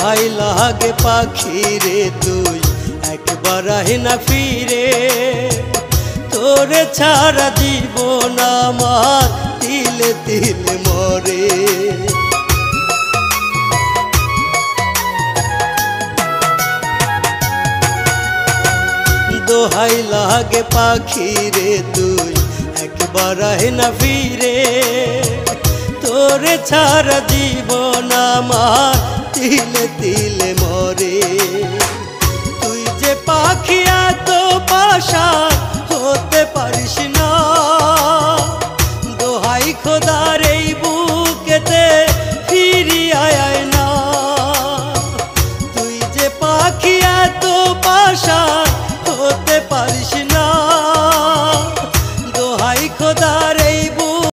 দোহাই লাগে পাখি রে তুই একবার আহি না ফিরে, তোরে ছাড়া জীবন আমার তিলে তিলে মরে। দোহাই লাগে পাখি রে তুই একবার আহি না ফিরে, তোরে ছাড়া জীবন আমার তিলে তিলে মরে। তুই যে পাখি এত পাশা হতে পারিস না, দোহাই খোদা